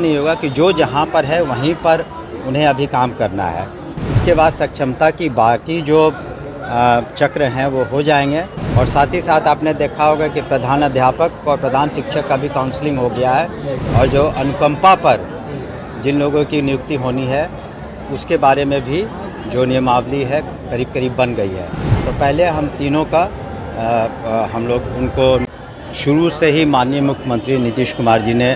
नहीं होगा कि जो जहाँ पर है वहीं पर उन्हें अभी काम करना है। इसके बाद सक्षमता की बाकी जो चक्र हैं वो हो जाएंगे। और साथ ही साथ आपने देखा होगा कि प्रधान अध्यापक और प्रधान शिक्षक का भी काउंसलिंग हो गया है और जो अनुकंपा पर जिन लोगों की नियुक्ति होनी है उसके बारे में भी जो नियमावली है करीब करीब बन गई है। तो पहले हम तीनों का हम लोग उनको शुरू से ही माननीय मुख्यमंत्री नीतीश कुमार जी ने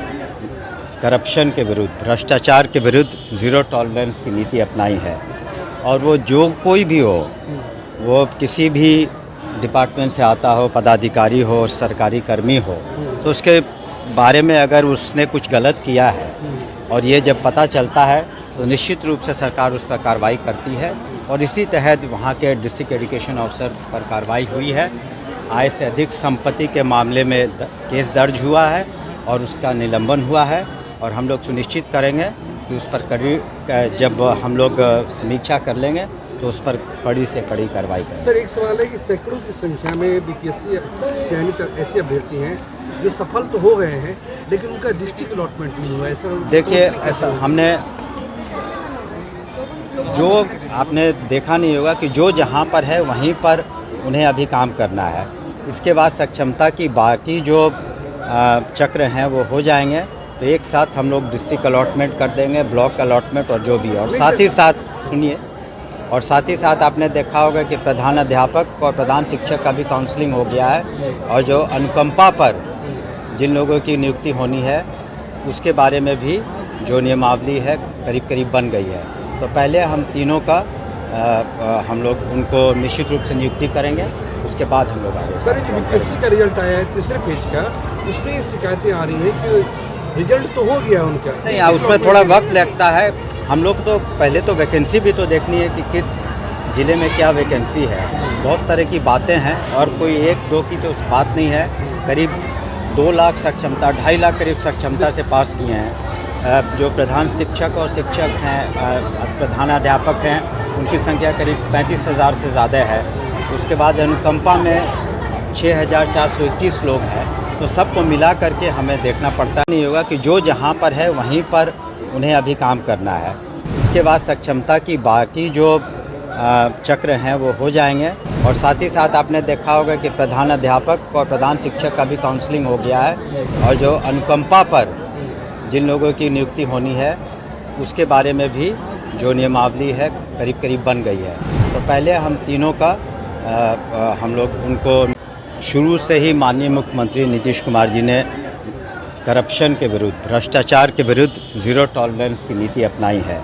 करप्शन के विरुद्ध, भ्रष्टाचार के विरुद्ध ज़ीरो टॉलरेंस की नीति अपनाई है। और वो जो कोई भी हो, वो किसी भी डिपार्टमेंट से आता हो, पदाधिकारी हो, सरकारी कर्मी हो, तो उसके बारे में अगर उसने कुछ गलत किया है और ये जब पता चलता है तो निश्चित रूप से सरकार उस पर कार्रवाई करती है। और इसी तहत वहाँ के डिस्ट्रिक्ट एजुकेशन ऑफिसर पर कार्रवाई हुई है। आय से अधिक संपत्ति के मामले में केस दर्ज हुआ है और उसका निलंबन हुआ है। और हम लोग सुनिश्चित करेंगे कि उस पर कड़ी, जब हम लोग समीक्षा कर लेंगे तो उस पर कड़ी से कड़ी कार्रवाई करेंगे। सर, एक सवाल है कि सैकड़ों की संख्या में बीपीएससी चयनित ऐसे अभ्यर्थी हैं जो सफल तो हो गए हैं लेकिन उनका डिस्ट्रिक्ट अलॉटमेंट नहीं हुआ। ऐसा देखिए, ऐसा हमने जो आपने देखा नहीं होगा कि जो जहाँ पर है वहीं पर उन्हें अभी काम करना है। इसके बाद सक्षमता की बाकी जो चक्र हैं वो हो जाएंगे। तो एक साथ हम लोग डिस्ट्रिक्ट अलॉटमेंट कर देंगे, ब्लॉक अलॉटमेंट और जो भी। और साथ ही साथ सुनिए, और साथ ही साथ आपने देखा होगा कि प्रधान अध्यापक और प्रधान शिक्षक का भी काउंसलिंग हो गया है और जो अनुकंपा पर जिन लोगों की नियुक्ति होनी है उसके बारे में भी जो नियमावली है करीब करीब बन गई है। तो पहले हम तीनों का हम लोग उनको निश्चित रूप से नियुक्ति करेंगे, उसके बाद हम लोग आगे। सर, जो बीपीएससी का रिजल्ट आया है तीसरे पेज का, उसमें शिकायतें आ रही हैं कि रिजल्ट तो हो गया उनका, नहीं, उसमें थोड़ा वक्त लगता है। हम लोग तो पहले तो वैकेंसी भी तो देखनी है कि किस ज़िले में क्या वैकेंसी है। बहुत तरह की बातें हैं और कोई एक दो की तो बात नहीं है। करीब 2 लाख सक्षमता, 2.5 लाख करीब सक्षमता से पास किए हैं। जो प्रधान शिक्षक और शिक्षक हैं, प्रधानाध्यापक हैं, उनकी संख्या करीब 35,000 से ज़्यादा है। उसके बाद अनुकंपा में 6,421 लोग हैं। तो सबको मिला करके हमें देखना पड़ता नहीं होगा कि जो जहाँ पर है वहीं पर उन्हें अभी काम करना है। इसके बाद सक्षमता की बाकी जो चक्र हैं वो हो जाएंगे। और साथ ही साथ आपने देखा होगा कि प्रधान अध्यापक और प्रधान शिक्षक का भी काउंसलिंग हो गया है और जो अनुकंपा पर जिन लोगों की नियुक्ति होनी है उसके बारे में भी जो नियमावली है करीब करीब बन गई है। तो पहले हम तीनों का हम लोग उनको शुरू से ही माननीय मुख्यमंत्री नीतीश कुमार जी ने करप्शन के विरुद्ध, भ्रष्टाचार के विरुद्ध ज़ीरो टॉलरेंस की नीति अपनाई है।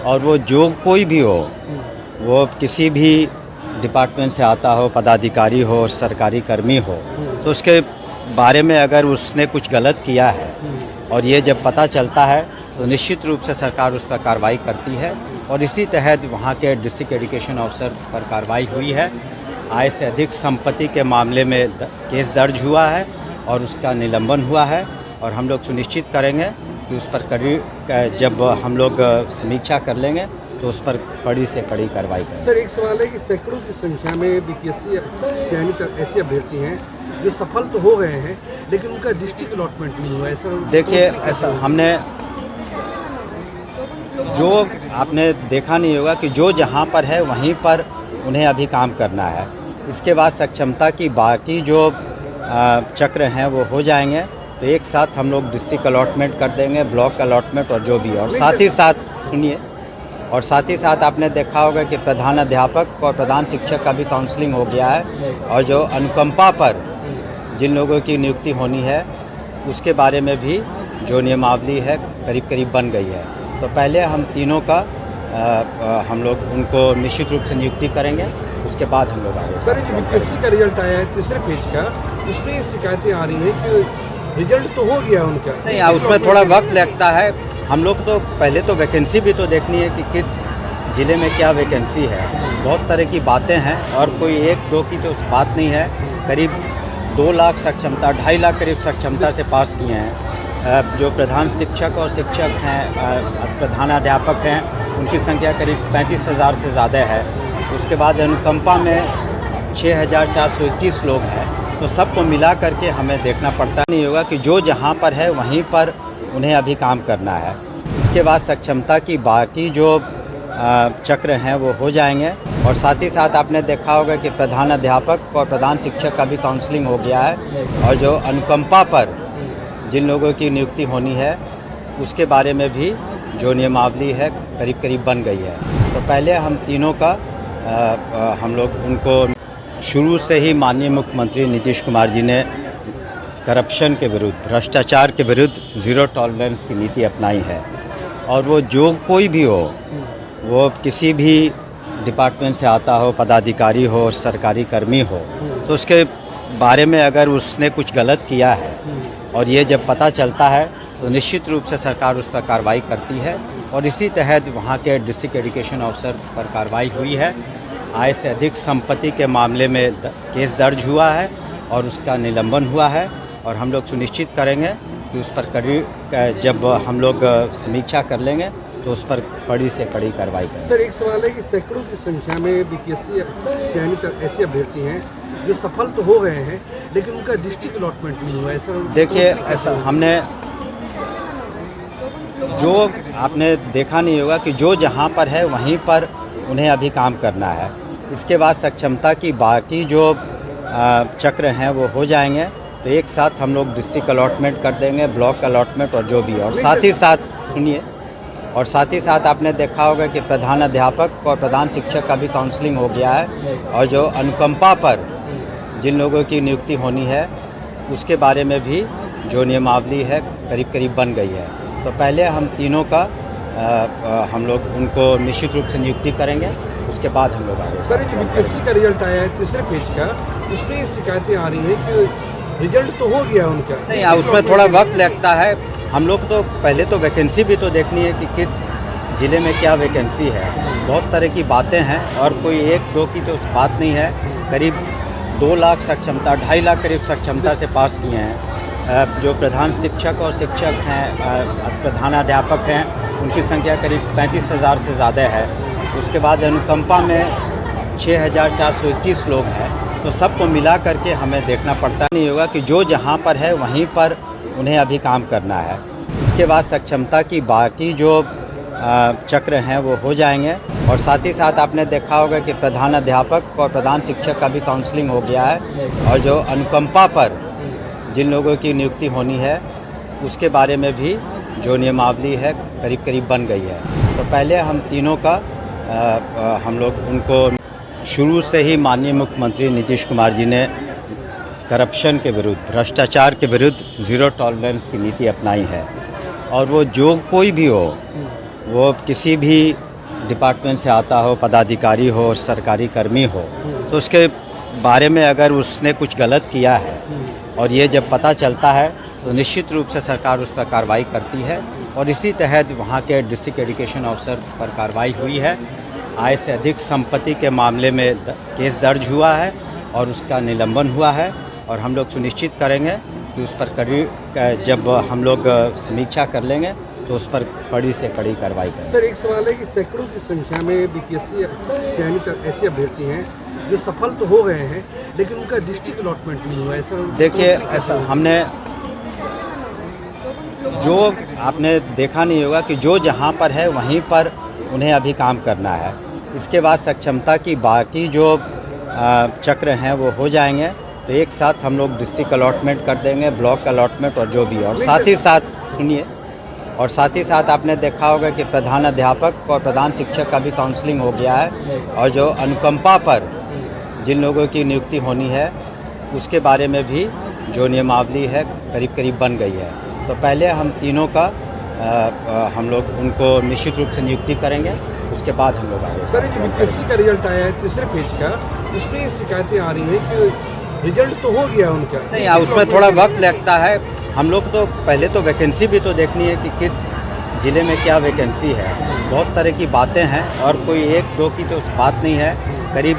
और वो जो कोई भी हो, वो किसी भी डिपार्टमेंट से आता हो, पदाधिकारी हो, सरकारी कर्मी हो, तो उसके बारे में अगर उसने कुछ गलत किया है और ये जब पता चलता है तो निश्चित रूप से सरकार उस पर कार्रवाई करती है। और इसी तहत वहाँ के डिस्ट्रिक्ट एजुकेशन ऑफिसर पर कार्रवाई हुई है। आय से अधिक संपत्ति के मामले में केस दर्ज हुआ है और उसका निलंबन हुआ है। और हम लोग सुनिश्चित करेंगे कि उस पर कड़ी, जब हम लोग समीक्षा कर लेंगे तो उस पर कड़ी से कड़ी कार्रवाई करेंगे। सर, एक सवाल है कि सैकड़ों की संख्या में बीपीएससी चयनित ऐसे अभ्यर्थी हैं जो सफल तो हो गए हैं लेकिन उनका डिस्ट्रिक्ट अलॉटमेंट नहीं हुआ। ऐसा देखिए, ऐसा हमने जो आपने देखा नहीं होगा कि जो जहाँ पर है वहीं पर उन्हें अभी काम करना है। इसके बाद सक्षमता की बाकी जो चक्र हैं वो हो जाएंगे। तो एक साथ हम लोग डिस्ट्रिक्ट अलॉटमेंट कर देंगे, ब्लॉक अलॉटमेंट और जो भी। और साथ ही साथ सुनिए, और साथ ही साथ आपने देखा होगा कि प्रधान अध्यापक और प्रधान शिक्षक का भी काउंसलिंग हो गया है और जो अनुकंपा पर जिन लोगों की नियुक्ति होनी है उसके बारे में भी जो नियमावली है करीब करीब बन गई है। तो पहले हम तीनों का हम लोग उनको निश्चित रूप से नियुक्ति करेंगे, उसके बाद हम लोग आगे। सर, जो बीपीएससी का रिजल्ट आया है तीसरे पेज का, उसमें शिकायतें आ रही हैं कि रिजल्ट तो हो गया उनका, नहीं, उसमें थोड़ा वक्त लगता है। हम लोग तो पहले तो वैकेंसी भी तो देखनी है कि किस ज़िले में क्या वैकेंसी है। बहुत तरह की बातें हैं और कोई एक दो की तो बात नहीं है। करीब 2 लाख सक्षमता, 2.5 लाख करीब सक्षमता से पास किए हैं। जो प्रधान शिक्षक और शिक्षक हैं, प्रधानाध्यापक हैं, उनकी संख्या करीब 35,000 से ज़्यादा है। उसके बाद अनुकंपा में 6,421 लोग हैं। तो सबको मिला करके हमें देखना पड़ता नहीं होगा कि जो जहाँ पर है वहीं पर उन्हें अभी काम करना है। इसके बाद सक्षमता की बाकी जो चक्र हैं वो हो जाएंगे। और साथ ही साथ आपने देखा होगा कि प्रधान अध्यापक और प्रधान शिक्षक का भी काउंसलिंग हो गया है, और जो अनुकंपा पर जिन लोगों की नियुक्ति होनी है उसके बारे में भी जो नियमावली है करीब करीब बन गई है। तो पहले हम तीनों का हम लोग उनको शुरू से ही माननीय मुख्यमंत्री नीतीश कुमार जी ने करप्शन के विरुद्ध, भ्रष्टाचार के विरुद्ध ज़ीरो टॉलरेंस की नीति अपनाई है। और वो जो कोई भी हो, वो किसी भी डिपार्टमेंट से आता हो, पदाधिकारी हो, सरकारी कर्मी हो, तो उसके बारे में अगर उसने कुछ गलत किया है और ये जब पता चलता है तो निश्चित रूप से सरकार उस पर कार्रवाई करती है। और इसी तहत वहाँ के डिस्ट्रिक्ट एजुकेशन ऑफिसर पर कार्रवाई हुई है। आय से अधिक संपत्ति के मामले में केस दर्ज हुआ है और उसका निलंबन हुआ है। और हम लोग सुनिश्चित करेंगे कि उस पर कड़ी, जब हम लोग समीक्षा कर लेंगे तो उस पर कड़ी से कड़ी कार्रवाई करेंगे। सर, एक सवाल है कि सैकड़ों की संख्या में बीपीएससी चयनित ऐसे अभ्यर्थी हैं जो सफल तो हो गए हैं, लेकिन उनका डिस्ट्रिक्ट अलॉटमेंट नहीं हुआ। ऐसा देखिए, ऐसा हमने जो आपने देखा नहीं होगा कि जो जहाँ पर है वहीं पर उन्हें अभी काम करना है। इसके बाद सक्षमता की बाकी जो चक्र हैं वो हो जाएंगे। तो एक साथ हम लोग डिस्ट्रिक्ट अलॉटमेंट कर देंगे, ब्लॉक अलॉटमेंट और जो भी। और साथ ही साथ सुनिए, और साथ ही साथ आपने देखा होगा कि प्रधान अध्यापक और प्रधान शिक्षक का भी काउंसलिंग हो गया है, और जो अनुकंपा पर जिन लोगों की नियुक्ति होनी है उसके बारे में भी जो नियमावली है करीब करीब बन गई है। तो पहले हम तीनों का हम लोग उनको निश्चित रूप से नियुक्ति करेंगे, उसके बाद हम लोग आगे। सर, जो बीपीएससी का रिजल्ट आया है तीसरे पेज का, उसमें शिकायतें आ रही हैं कि रिजल्ट तो हो गया उनका, नहीं, उसमें थोड़ा वक्त लगता है। हम लोग तो पहले तो वैकेंसी भी तो देखनी है कि किस ज़िले में क्या वैकेंसी है। बहुत तरह की बातें हैं और कोई एक दो की तो बात नहीं है। करीब 2 लाख सक्षमता, 2.5 लाख करीब सक्षमता से पास किए हैं। जो प्रधान शिक्षक और शिक्षक हैं, प्रधानाध्यापक हैं, उनकी संख्या करीब 35,000 से ज़्यादा है। उसके बाद अनुकंपा में 6,421 लोग हैं। तो सबको मिला करके हमें देखना पड़ता नहीं होगा कि जो जहाँ पर है वहीं पर उन्हें अभी काम करना है। इसके बाद सक्षमता की बाकी जो चक्र हैं वो हो जाएंगे। और साथ ही साथ आपने देखा होगा कि प्रधान अध्यापक और प्रधान शिक्षक का भी काउंसलिंग हो गया है, और जो अनुकंपा पर जिन लोगों की नियुक्ति होनी है उसके बारे में भी जो नियमावली है करीब करीब बन गई है। तो पहले हम तीनों का हम लोग उनको शुरू से ही माननीय मुख्यमंत्री नीतीश कुमार जी ने करप्शन के विरुद्ध, भ्रष्टाचार के विरुद्ध ज़ीरो टॉलरेंस की नीति अपनाई है। और वो जो कोई भी हो, वो किसी भी डिपार्टमेंट से आता हो, पदाधिकारी हो, सरकारी कर्मी हो, तो उसके बारे में अगर उसने कुछ गलत किया है और ये जब पता चलता है तो निश्चित रूप से सरकार उस पर कार्रवाई करती है। और इसी तहत वहाँ के डिस्ट्रिक्ट एजुकेशन ऑफिसर पर कार्रवाई हुई है। आय से अधिक संपत्ति के मामले में केस दर्ज हुआ है और उसका निलंबन हुआ है। और हम लोग सुनिश्चित करेंगे कि उस पर कड़ी, जब हम लोग समीक्षा कर लेंगे तो उस पर कड़ी से कड़ी कार्रवाई करेंगे। सर, एक सवाल है कि सैकड़ों की संख्या में बीपीएससी चयनित ऐसे अभ्यर्थी हैं जो सफल तो हो गए हैं, लेकिन उनका डिस्ट्रिक्ट अलॉटमेंट नहीं हुआ। ऐसा देखिए, ऐसा हमने जो आपने देखा नहीं होगा कि जो जहाँ पर है वहीं पर उन्हें अभी काम करना है। इसके बाद सक्षमता की बाकी जो चक्र हैं वो हो जाएंगे। तो एक साथ हम लोग डिस्ट्रिक्ट अलॉटमेंट कर देंगे, ब्लॉक अलॉटमेंट और जो भी। और साथ ही साथ सुनिए, और साथ ही साथ आपने देखा होगा कि प्रधान अध्यापक और प्रधान शिक्षक का भी काउंसलिंग हो गया है, और जो अनुकंपा पर जिन लोगों की नियुक्ति होनी है उसके बारे में भी जो नियमावली है करीब करीब बन गई है। तो पहले हम तीनों का हम लोग उनको निश्चित रूप से नियुक्ति करेंगे, उसके बाद हम लोग आगे। सर, जो बीपीएससी का रिजल्ट आया है तीसरे पेज का, उसमें शिकायतें आ रही हैं कि रिजल्ट तो हो गया उनका, नहीं, उसमें थोड़ा वक्त लगता है। हम लोग तो पहले तो वैकेंसी भी तो देखनी है कि किस ज़िले में क्या वैकेंसी है। बहुत तरह की बातें हैं और कोई एक दो की तो बात नहीं है। करीब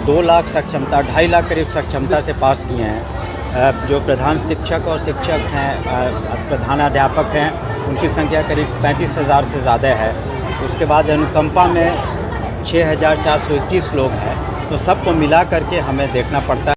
2 लाख सक्षमता, 2.5 लाख करीब सक्षमता से पास किए हैं। जो प्रधान शिक्षक और शिक्षक हैं, प्रधानाध्यापक हैं, उनकी संख्या करीब 35,000 से ज़्यादा है। उसके बाद अनुकंपा में 6,421 लोग हैं। तो सबको मिला करके हमें देखना पड़ता है।